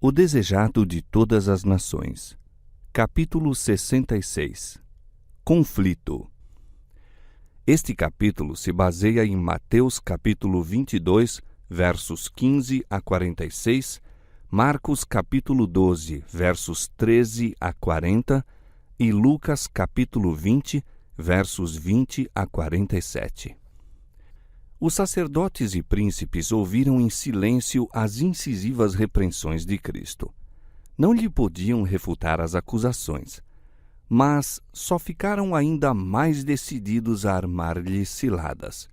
O desejado de todas as nações. Capítulo 66. Conflito. Este capítulo se baseia em Mateus capítulo 22, versos 15 a 46, Marcos capítulo 12, versos 13 a 40 e Lucas capítulo 20, versos 20 a 47. Os sacerdotes e príncipes ouviram em silêncio as incisivas repreensões de Cristo. Não lhe podiam refutar as acusações, mas só ficaram ainda mais decididos a armar-lhe ciladas.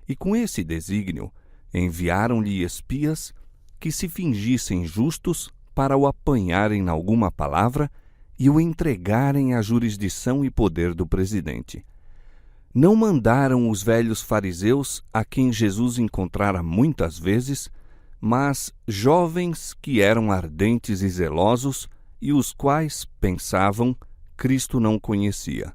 E com esse desígnio, enviaram-lhe espias que se fingissem justos para o apanharem na alguma palavra e o entregarem à jurisdição e poder do presidente. Não mandaram os velhos fariseus, a quem Jesus encontrara muitas vezes, mas jovens que eram ardentes e zelosos e os quais, pensavam, Cristo não conhecia.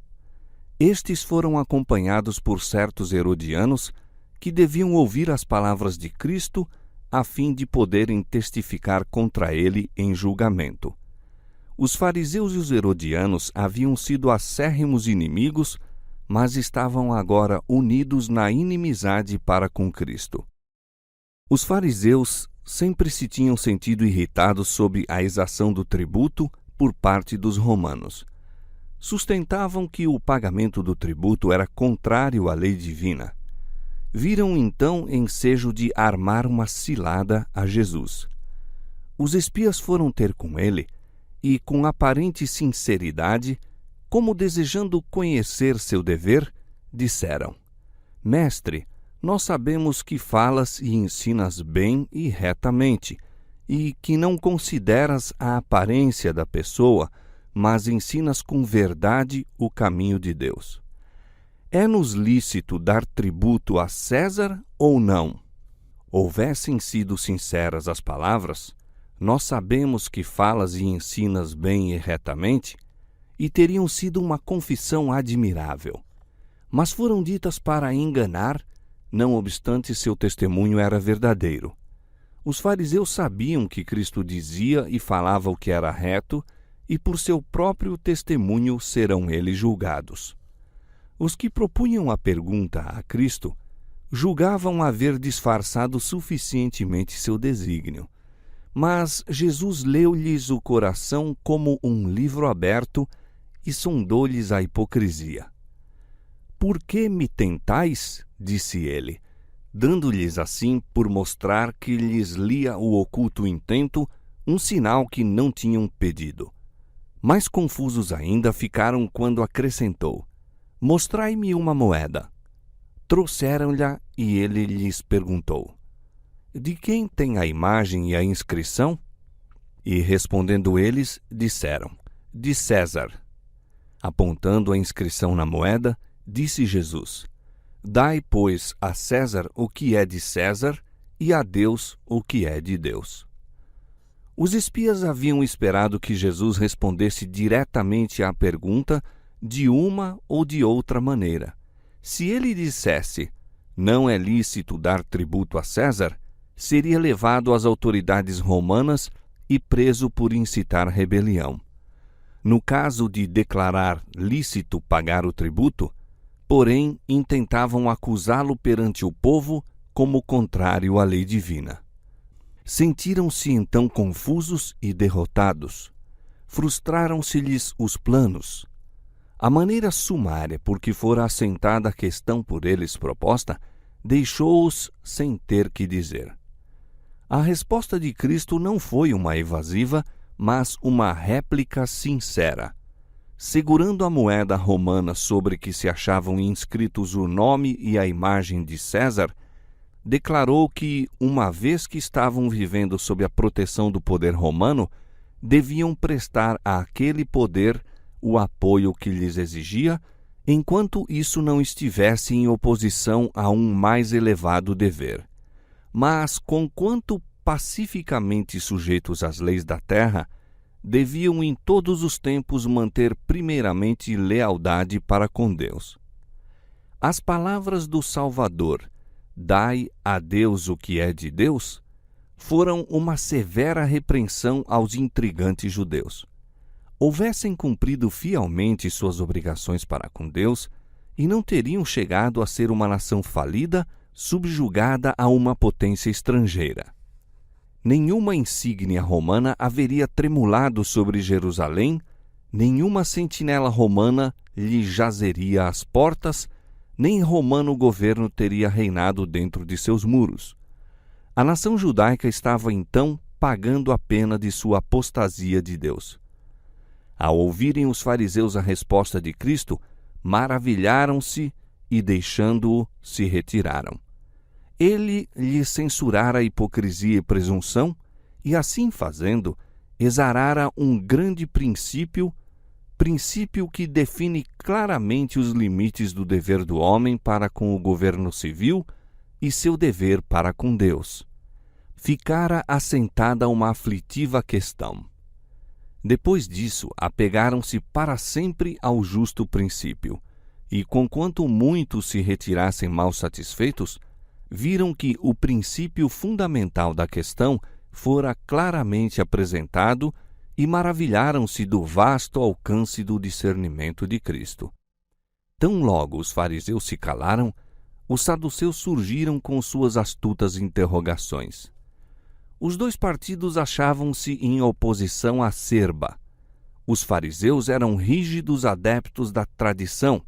Estes foram acompanhados por certos herodianos que deviam ouvir as palavras de Cristo a fim de poderem testificar contra ele em julgamento. Os fariseus e os herodianos haviam sido acérrimos inimigos, mas estavam agora unidos na inimizade para com Cristo. Os fariseus sempre se tinham sentido irritados sob a exação do tributo por parte dos romanos. Sustentavam que o pagamento do tributo era contrário à lei divina. Viram então ensejo de armar uma cilada a Jesus. Os espias foram ter com ele e, com aparente sinceridade, como desejando conhecer seu dever, disseram: Mestre, nós sabemos que falas e ensinas bem e retamente, e que não consideras a aparência da pessoa, mas ensinas com verdade o caminho de Deus. É-nos lícito dar tributo a César ou não? Houvessem sido sinceras as palavras, nós sabemos que falas e ensinas bem e retamente, e teriam sido uma confissão admirável. Mas foram ditas para enganar, não obstante seu testemunho era verdadeiro. Os fariseus sabiam que Cristo dizia e falava o que era reto, e por seu próprio testemunho serão eles julgados. Os que propunham a pergunta a Cristo julgavam haver disfarçado suficientemente seu desígnio. Mas Jesus leu-lhes o coração como um livro aberto e sondou-lhes a hipocrisia. Por que me tentais? Disse ele, dando-lhes assim, por mostrar que lhes lia o oculto intento, um sinal que não tinham pedido. Mais confusos ainda ficaram quando acrescentou: Mostrai-me uma moeda. Trouxeram-lhe e ele lhes perguntou: De quem tem a imagem e a inscrição? E respondendo eles, disseram: De César. Apontando a inscrição na moeda, disse Jesus: Dai, pois, a César o que é de César e a Deus o que é de Deus. Os espias haviam esperado que Jesus respondesse diretamente à pergunta de uma ou de outra maneira. Se ele dissesse: Não é lícito dar tributo a César, seria levado às autoridades romanas e preso por incitar rebelião. No caso de declarar lícito pagar o tributo, porém, intentavam acusá-lo perante o povo como contrário à lei divina. Sentiram-se então confusos e derrotados. Frustraram-se-lhes os planos. A maneira sumária por que fora assentada a questão por eles proposta, deixou-os sem ter que dizer. A resposta de Cristo não foi uma evasiva, mas uma réplica sincera. Segurando a moeda romana sobre que se achavam inscritos o nome e a imagem de César, declarou que, uma vez que estavam vivendo sob a proteção do poder romano, deviam prestar àquele poder o apoio que lhes exigia, enquanto isso não estivesse em oposição a um mais elevado dever. Mas, conquanto pacificamente sujeitos às leis da terra, deviam em todos os tempos manter primeiramente lealdade para com Deus. As palavras do Salvador, dai a Deus o que é de Deus, foram uma severa repreensão aos intrigantes judeus. Houvessem cumprido fielmente suas obrigações para com Deus, e não teriam chegado a ser uma nação falida, subjugada a uma potência estrangeira. Nenhuma insígnia romana haveria tremulado sobre Jerusalém, nenhuma sentinela romana lhe jazeria às portas, nem romano governo teria reinado dentro de seus muros. A nação judaica estava então pagando a pena de sua apostasia de Deus. Ao ouvirem os fariseus a resposta de Cristo, maravilharam-se e, deixando-o, se retiraram. Ele lhes censurara a hipocrisia e presunção, e assim fazendo, exarara um grande princípio que define claramente os limites do dever do homem para com o governo civil e seu dever para com Deus. Ficara assentada uma aflitiva questão. Depois disso, apegaram-se para sempre ao justo princípio, e conquanto muitos se retirassem mal satisfeitos, viram que o princípio fundamental da questão fora claramente apresentado e maravilharam-se do vasto alcance do discernimento de Cristo. Tão logo os fariseus se calaram, os saduceus surgiram com suas astutas interrogações. Os dois partidos achavam-se em oposição acerba. Os fariseus eram rígidos adeptos da tradição,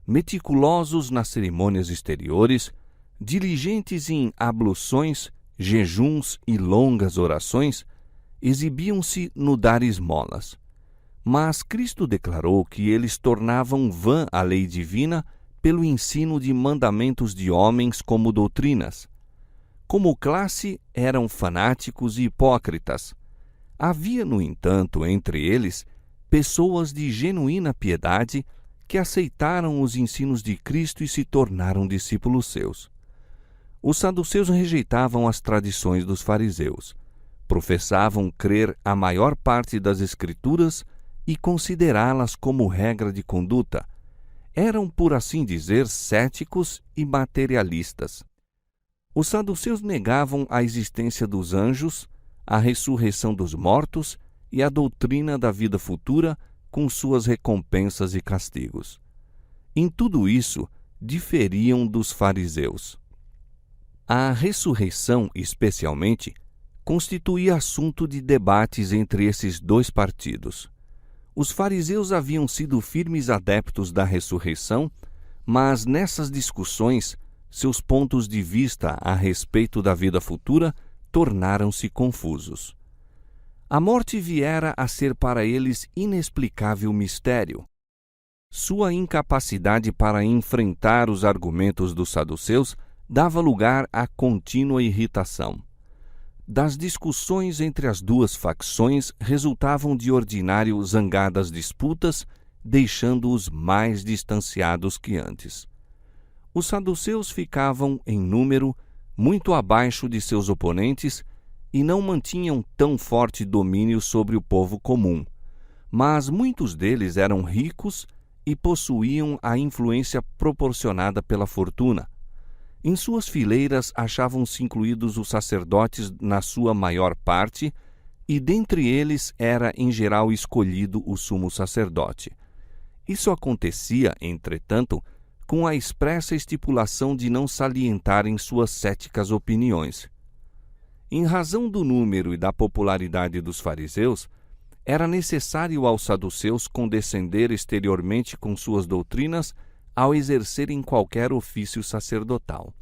meticulosos nas cerimônias exteriores, diligentes em abluções, jejuns e longas orações, exibiam-se no dar esmolas. Mas Cristo declarou que eles tornavam vã a lei divina pelo ensino de mandamentos de homens como doutrinas. Como classe, eram fanáticos e hipócritas. Havia, no entanto, entre eles, pessoas de genuína piedade que aceitaram os ensinos de Cristo e se tornaram discípulos seus. Os saduceus rejeitavam as tradições dos fariseus, professavam crer a maior parte das Escrituras e considerá-las como regra de conduta. Eram, por assim dizer, céticos e materialistas. Os saduceus negavam a existência dos anjos, a ressurreição dos mortos e a doutrina da vida futura com suas recompensas e castigos. Em tudo isso, diferiam dos fariseus. A ressurreição, especialmente, constituía assunto de debates entre esses dois partidos. Os fariseus haviam sido firmes adeptos da ressurreição, mas nessas discussões, seus pontos de vista a respeito da vida futura tornaram-se confusos. A morte viera a ser para eles inexplicável mistério. Sua incapacidade para enfrentar os argumentos dos saduceus dava lugar a contínua irritação. Das discussões entre as duas facções resultavam de ordinário zangadas disputas, deixando-os mais distanciados que antes. Os saduceus ficavam, em número, muito abaixo de seus oponentes e não mantinham tão forte domínio sobre o povo comum, mas muitos deles eram ricos e possuíam a influência proporcionada pela fortuna. Em suas fileiras achavam-se incluídos os sacerdotes na sua maior parte, e dentre eles era em geral escolhido o sumo sacerdote. Isso acontecia, entretanto, com a expressa estipulação de não salientarem suas céticas opiniões. Em razão do número e da popularidade dos fariseus, era necessário aos saduceus condescender exteriormente com suas doutrinas ao exercerem qualquer ofício sacerdotal.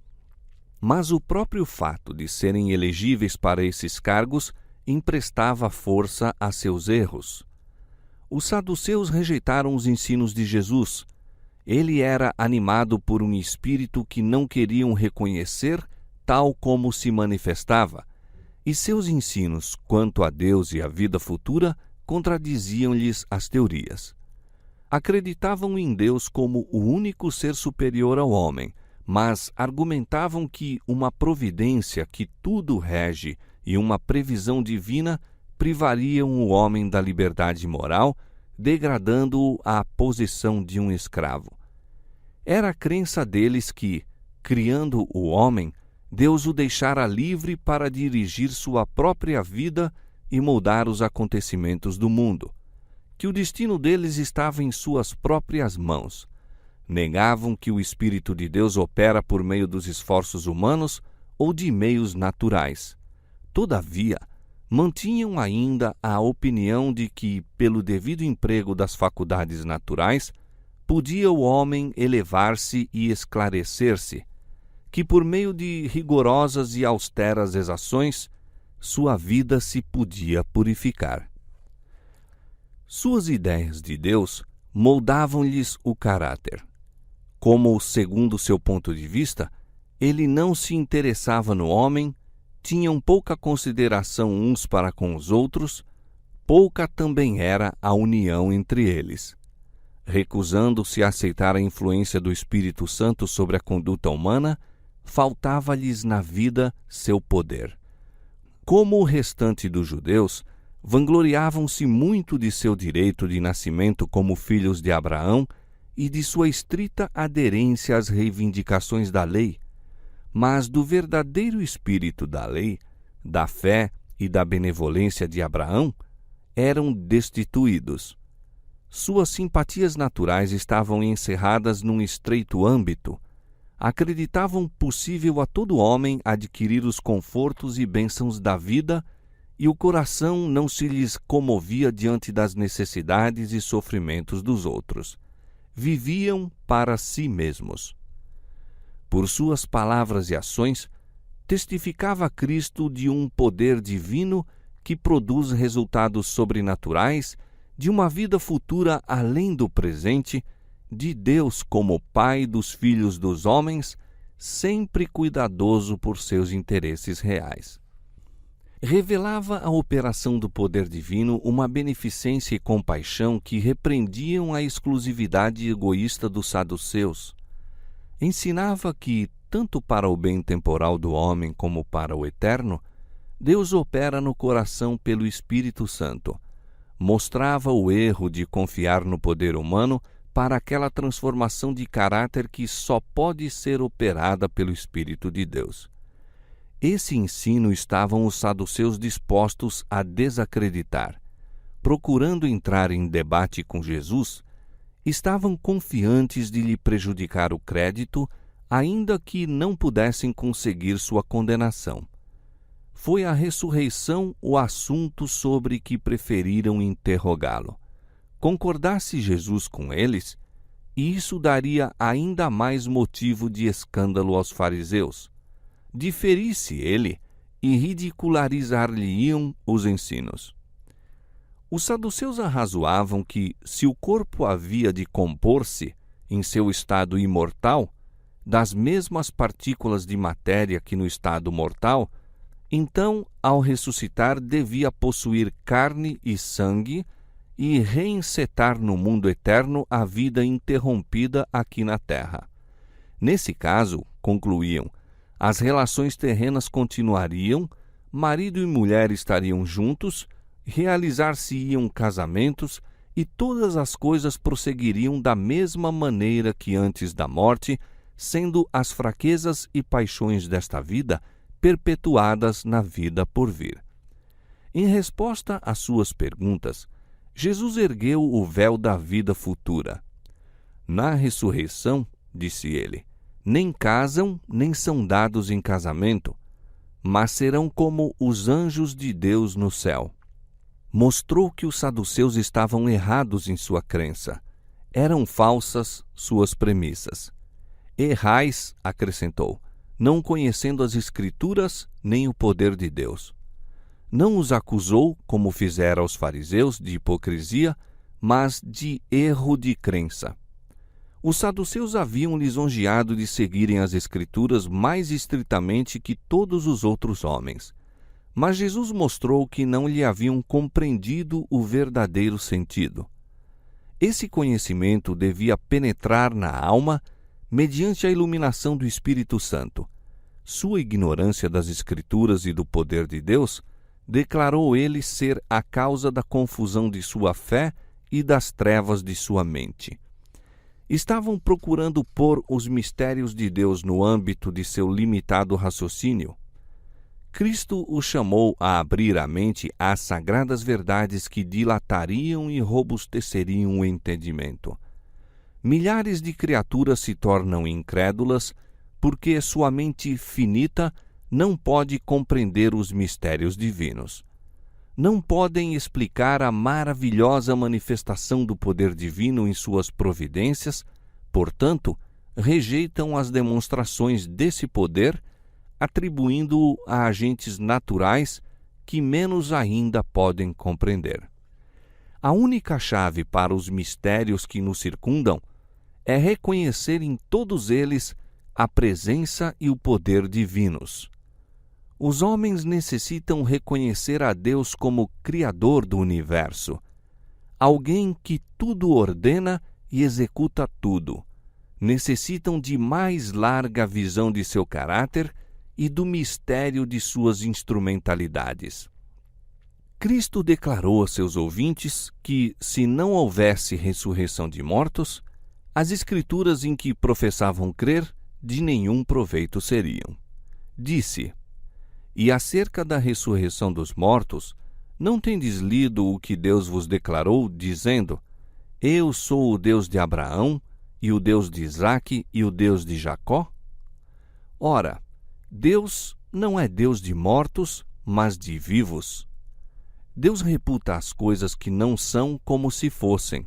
Mas o próprio fato de serem elegíveis para esses cargos emprestava força a seus erros. Os saduceus rejeitaram os ensinos de Jesus. Ele era animado por um espírito que não queriam reconhecer tal como se manifestava, e seus ensinos quanto a Deus e a vida futura contradiziam-lhes as teorias. Acreditavam em Deus como o único ser superior ao homem, mas argumentavam que uma providência que tudo rege e uma previsão divina privariam o homem da liberdade moral, degradando-o à posição de um escravo. Era a crença deles que, criando o homem, Deus o deixara livre para dirigir sua própria vida e moldar os acontecimentos do mundo, que o destino deles estava em suas próprias mãos. Negavam que o Espírito de Deus opera por meio dos esforços humanos ou de meios naturais. Todavia, mantinham ainda a opinião de que, pelo devido emprego das faculdades naturais, podia o homem elevar-se e esclarecer-se, que por meio de rigorosas e austeras exações, sua vida se podia purificar. Suas ideias de Deus moldavam-lhes o caráter. Como, segundo seu ponto de vista, ele não se interessava no homem, tinham pouca consideração uns para com os outros, pouca também era a união entre eles. Recusando-se a aceitar a influência do Espírito Santo sobre a conduta humana, faltava-lhes na vida seu poder. Como o restante dos judeus, vangloriavam-se muito de seu direito de nascimento como filhos de Abraão e de sua estrita aderência às reivindicações da lei, mas do verdadeiro espírito da lei, da fé e da benevolência de Abraão, eram destituídos. Suas simpatias naturais estavam encerradas num estreito âmbito. Acreditavam possível a todo homem adquirir os confortos e bênçãos da vida, e o coração não se lhes comovia diante das necessidades e sofrimentos dos outros. Viviam para si mesmos. Por suas palavras e ações, testificava Cristo de um poder divino que produz resultados sobrenaturais, de uma vida futura além do presente, de Deus como Pai dos filhos dos homens, sempre cuidadoso por seus interesses reais. Revelava a operação do poder divino uma beneficência e compaixão que repreendiam a exclusividade egoísta dos saduceus. Ensinava que, tanto para o bem temporal do homem como para o eterno, Deus opera no coração pelo Espírito Santo. Mostrava o erro de confiar no poder humano para aquela transformação de caráter que só pode ser operada pelo Espírito de Deus. Esse ensino estavam os saduceus dispostos a desacreditar. Procurando entrar em debate com Jesus, estavam confiantes de lhe prejudicar o crédito, ainda que não pudessem conseguir sua condenação. Foi a ressurreição o assunto sobre que preferiram interrogá-lo. Concordasse Jesus com eles, e isso daria ainda mais motivo de escândalo aos fariseus. Diferisse ele, e ridicularizar-lhe-iam os ensinos. Os saduceus arrazoavam que, se o corpo havia de compor-se, em seu estado imortal, das mesmas partículas de matéria que no estado mortal, então, ao ressuscitar, devia possuir carne e sangue e reencetar no mundo eterno a vida interrompida aqui na terra. Nesse caso, concluíam, as relações terrenas continuariam, marido e mulher estariam juntos, realizar-se-iam casamentos e todas as coisas prosseguiriam da mesma maneira que antes da morte, sendo as fraquezas e paixões desta vida perpetuadas na vida por vir. Em resposta às suas perguntas, Jesus ergueu o véu da vida futura. Na ressurreição, disse ele, nem casam nem são dados em casamento, mas serão como os anjos de Deus no céu. Mostrou que os saduceus estavam errados em sua crença. Eram falsas suas premissas. Errais, acrescentou, não conhecendo as Escrituras nem o poder de Deus. Não os acusou, como fizera aos fariseus, de hipocrisia, mas de erro de crença. Os saduceus haviam lisonjeado de seguirem as Escrituras mais estritamente que todos os outros homens. Mas Jesus mostrou que não lhe haviam compreendido o verdadeiro sentido. Esse conhecimento devia penetrar na alma mediante a iluminação do Espírito Santo. Sua ignorância das Escrituras e do poder de Deus declarou ele ser a causa da confusão de sua fé e das trevas de sua mente. Estavam procurando pôr os mistérios de Deus no âmbito de seu limitado raciocínio. Cristo os chamou a abrir a mente às sagradas verdades que dilatariam e robusteceriam o entendimento. Milhares de criaturas se tornam incrédulas porque sua mente finita não pode compreender os mistérios divinos. Não podem explicar a maravilhosa manifestação do poder divino em suas providências, portanto, rejeitam as demonstrações desse poder, atribuindo-o a agentes naturais que menos ainda podem compreender. A única chave para os mistérios que nos circundam é reconhecer em todos eles a presença e o poder divinos. Os homens necessitam reconhecer a Deus como Criador do universo, alguém que tudo ordena e executa tudo. Necessitam de mais larga visão de seu caráter e do mistério de suas instrumentalidades. Cristo declarou a seus ouvintes que, se não houvesse ressurreição de mortos, as Escrituras em que professavam crer de nenhum proveito seriam. Disse: "E acerca da ressurreição dos mortos, não tendes lido o que Deus vos declarou, dizendo: Eu sou o Deus de Abraão, e o Deus de Isaque, e o Deus de Jacó? Ora, Deus não é Deus de mortos, mas de vivos. Deus reputa as coisas que não são como se fossem,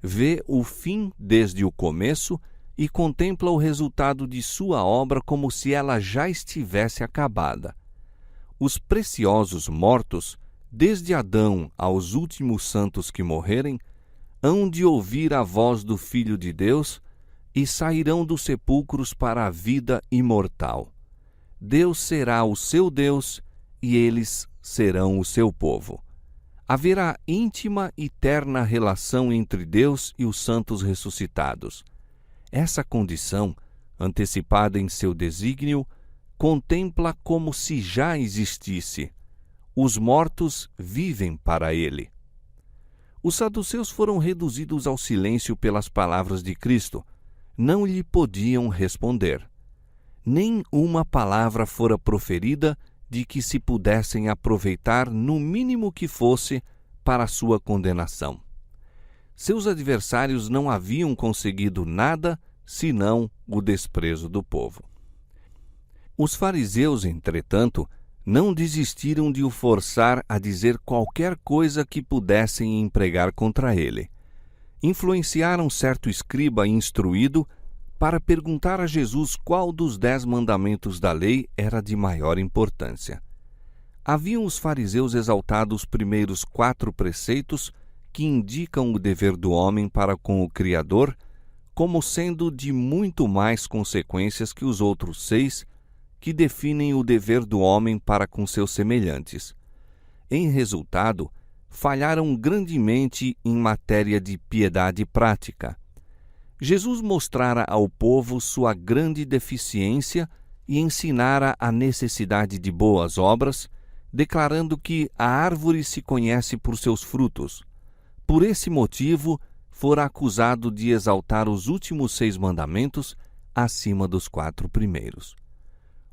vê o fim desde o começo e contempla o resultado de sua obra como se ela já estivesse acabada. Os preciosos mortos, desde Adão aos últimos santos que morrerem, hão de ouvir a voz do Filho de Deus e sairão dos sepulcros para a vida imortal. Deus será o seu Deus e eles serão o seu povo. Haverá íntima e terna relação entre Deus e os santos ressuscitados. Essa condição, antecipada em seu desígnio, contempla como se já existisse. Os mortos vivem para ele. Os saduceus foram reduzidos ao silêncio pelas palavras de Cristo. Não lhe podiam responder. Nem uma palavra fora proferida de que se pudessem aproveitar, no mínimo que fosse, para sua condenação. Seus adversários não haviam conseguido nada senão o desprezo do povo. Os fariseus, entretanto, não desistiram de o forçar a dizer qualquer coisa que pudessem empregar contra ele. Influenciaram certo escriba instruído para perguntar a Jesus qual dos 10 mandamentos da lei era de maior importância. Haviam os fariseus exaltado os primeiros 4 preceitos que indicam o dever do homem para com o Criador, como sendo de muito mais consequências que os outros 6 que definem o dever do homem para com seus semelhantes. Em resultado, falharam grandemente em matéria de piedade prática. Jesus mostrara ao povo sua grande deficiência e ensinara a necessidade de boas obras, declarando que a árvore se conhece por seus frutos. Por esse motivo, fora acusado de exaltar os últimos 6 mandamentos acima dos 4 primeiros.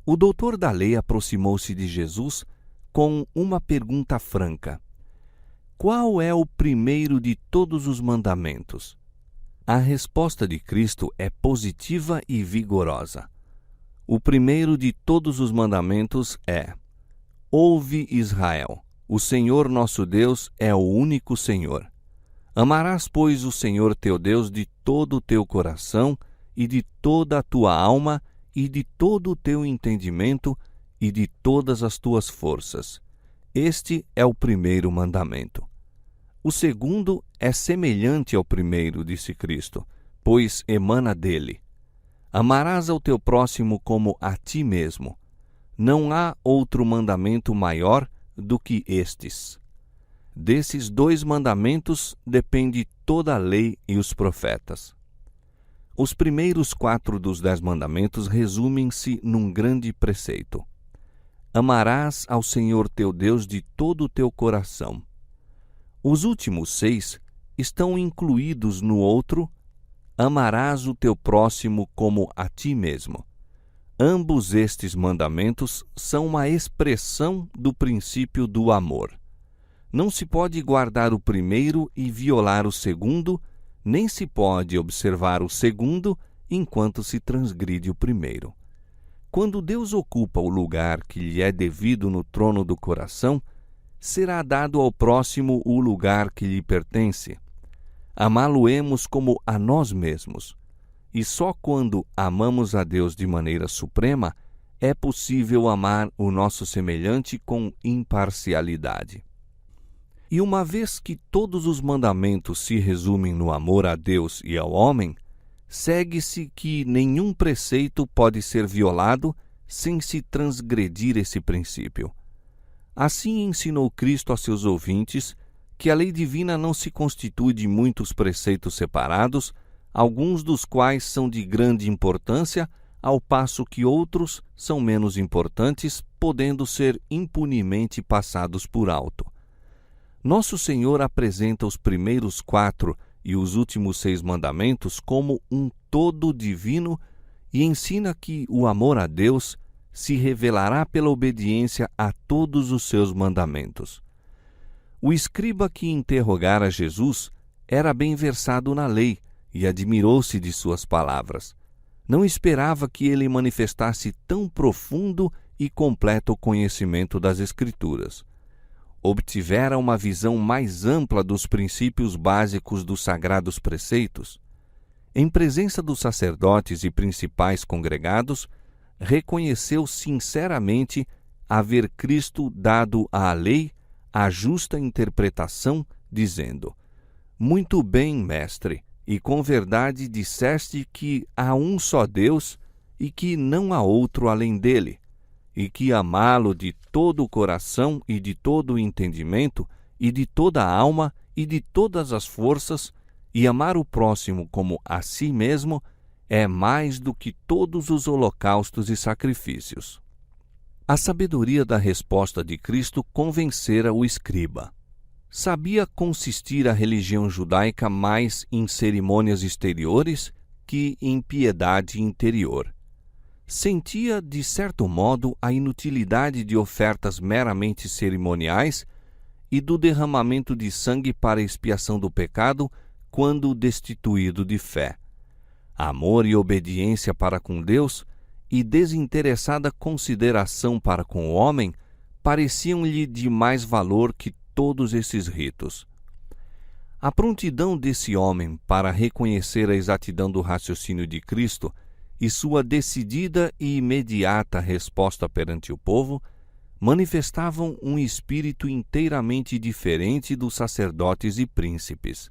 O doutor da lei aproximou-se de Jesus com uma pergunta franca: qual é o primeiro de todos os mandamentos? A resposta de Cristo é positiva e vigorosa. O primeiro de todos os mandamentos é: Ouve, Israel, o Senhor nosso Deus é o único Senhor. Amarás, pois, o Senhor teu Deus de todo o teu coração e de toda a tua alma e de todo o teu entendimento e de todas as tuas forças. Este é o primeiro mandamento. O segundo é semelhante ao primeiro, disse Cristo, pois emana dele. Amarás ao teu próximo como a ti mesmo. Não há outro mandamento maior do que estes. Desses 2 mandamentos depende toda a lei e os profetas. Os primeiros 4 dos 10 mandamentos resumem-se num grande preceito: Amarás ao Senhor teu Deus de todo o teu coração. Os últimos 6 estão incluídos no outro: amarás o teu próximo como a ti mesmo. Ambos estes mandamentos são uma expressão do princípio do amor. Não se pode guardar o primeiro e violar o segundo, nem se pode observar o segundo enquanto se transgride o primeiro. Quando Deus ocupa o lugar que lhe é devido no trono do coração, será dado ao próximo o lugar que lhe pertence. Amá-lo-emos como a nós mesmos. E só quando amamos a Deus de maneira suprema é possível amar o nosso semelhante com imparcialidade. E uma vez que todos os mandamentos se resumem no amor a Deus e ao homem, segue-se que nenhum preceito pode ser violado sem se transgredir esse princípio. Assim ensinou Cristo a seus ouvintes que a lei divina não se constitui de muitos preceitos separados, alguns dos quais são de grande importância, ao passo que outros são menos importantes, podendo ser impunemente passados por alto. Nosso Senhor apresenta os primeiros 4 e os últimos 6 mandamentos como um todo divino e ensina que o amor a Deus se revelará pela obediência a todos os seus mandamentos. O escriba que interrogara Jesus era bem versado na lei e admirou-se de suas palavras. Não esperava que ele manifestasse tão profundo e completo conhecimento das Escrituras. Obtivera uma visão mais ampla dos princípios básicos dos sagrados preceitos. Em presença dos sacerdotes e principais congregados, reconheceu sinceramente haver Cristo dado à lei a justa interpretação, dizendo: Muito bem, mestre, e com verdade disseste que há um só Deus e que não há outro além dele, e que amá-lo de todo o coração e de todo o entendimento e de toda a alma e de todas as forças, e amar o próximo como a si mesmo, é mais do que todos os holocaustos e sacrifícios. A sabedoria da resposta de Cristo convencera o escriba. Sabia consistir a religião judaica mais em cerimônias exteriores que em piedade interior. Sentia, de certo modo, a inutilidade de ofertas meramente cerimoniais e do derramamento de sangue para expiação do pecado quando destituído de fé. Amor e obediência para com Deus e desinteressada consideração para com o homem pareciam-lhe de mais valor que todos esses ritos. A prontidão desse homem para reconhecer a exatidão do raciocínio de Cristo e sua decidida e imediata resposta perante o povo manifestavam um espírito inteiramente diferente dos sacerdotes e príncipes.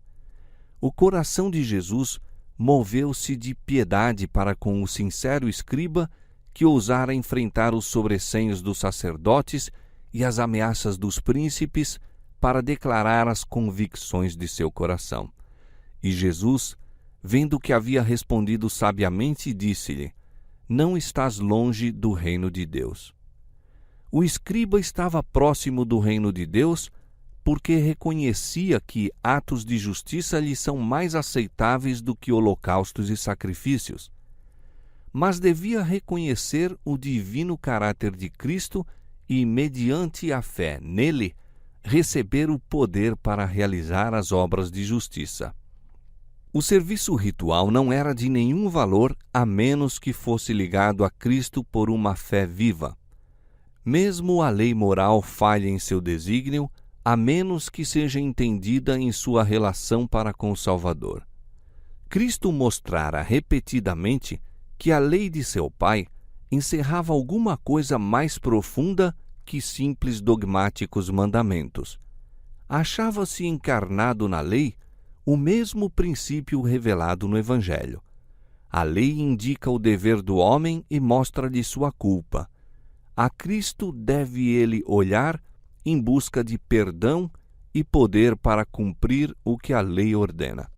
O coração de Jesus moveu-se de piedade para com o sincero escriba que ousara enfrentar os sobressenhos dos sacerdotes e as ameaças dos príncipes para declarar as convicções de seu coração. E Jesus, vendo que havia respondido sabiamente, disse-lhe: Não estás longe do reino de Deus. O escriba estava próximo do reino de Deus porque reconhecia que atos de justiça lhe são mais aceitáveis do que holocaustos e sacrifícios. Mas devia reconhecer o divino caráter de Cristo e, mediante a fé nele, receber o poder para realizar as obras de justiça. O serviço ritual não era de nenhum valor a menos que fosse ligado a Cristo por uma fé viva. Mesmo a lei moral falha em seu desígnio, a menos que seja entendida em sua relação para com o Salvador. Cristo mostrara repetidamente que a lei de seu Pai encerrava alguma coisa mais profunda que simples dogmáticos mandamentos. Achava-se encarnado na lei o mesmo princípio revelado no Evangelho. A lei indica o dever do homem e mostra-lhe sua culpa. A Cristo deve ele olhar em busca de perdão e poder para cumprir o que a lei ordena.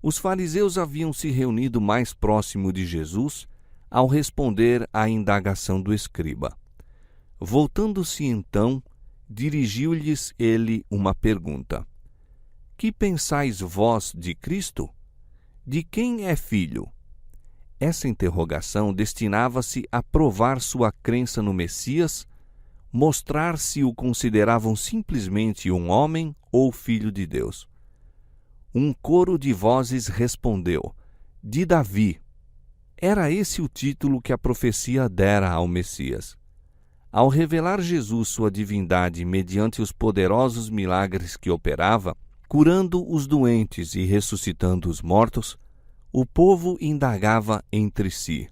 Os fariseus haviam se reunido mais próximo de Jesus ao responder à indagação do escriba. Voltando-se então, dirigiu-lhes ele uma pergunta: Que pensais vós de Cristo? De quem é filho? Essa interrogação destinava-se a provar sua crença no Messias, mostrar se o consideravam simplesmente um homem ou filho de Deus. Um coro de vozes respondeu: de Davi. Era esse o título que a profecia dera ao Messias. Ao revelar Jesus sua divindade mediante os poderosos milagres que operava, curando os doentes e ressuscitando os mortos, o povo indagava entre si: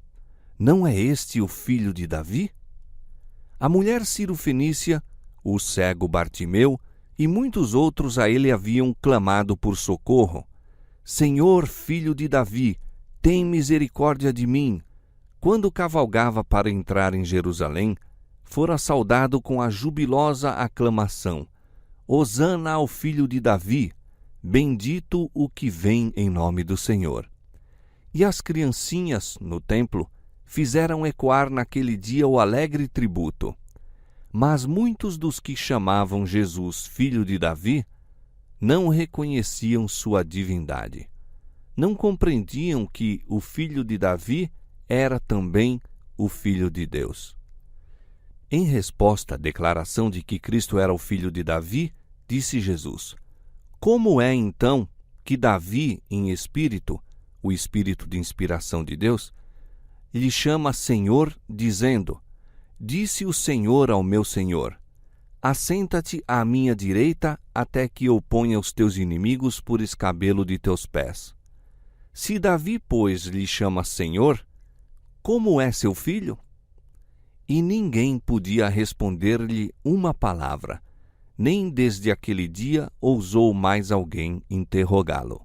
não é este o filho de Davi? A mulher Ciro-fenícia, o cego Bartimeu e muitos outros a ele haviam clamado por socorro: Senhor, filho de Davi, tem misericórdia de mim. Quando cavalgava para entrar em Jerusalém, fora saudado com a jubilosa aclamação: Hosana ao filho de Davi, bendito o que vem em nome do Senhor. E as criancinhas, no templo, fizeram ecoar naquele dia o alegre tributo. Mas muitos dos que chamavam Jesus filho de Davi não reconheciam sua divindade. Não compreendiam que o filho de Davi era também o filho de Deus. Em resposta à declaração de que Cristo era o filho de Davi, disse Jesus: como é então que Davi, em espírito, o espírito de inspiração de Deus, lhe chama Senhor, dizendo: disse o Senhor ao meu Senhor: assenta-te à minha direita até que eu ponha os teus inimigos por escabelo de teus pés. Se Davi, pois, lhe chama Senhor, como é seu filho? E ninguém podia responder-lhe uma palavra, nem desde aquele dia ousou mais alguém interrogá-lo.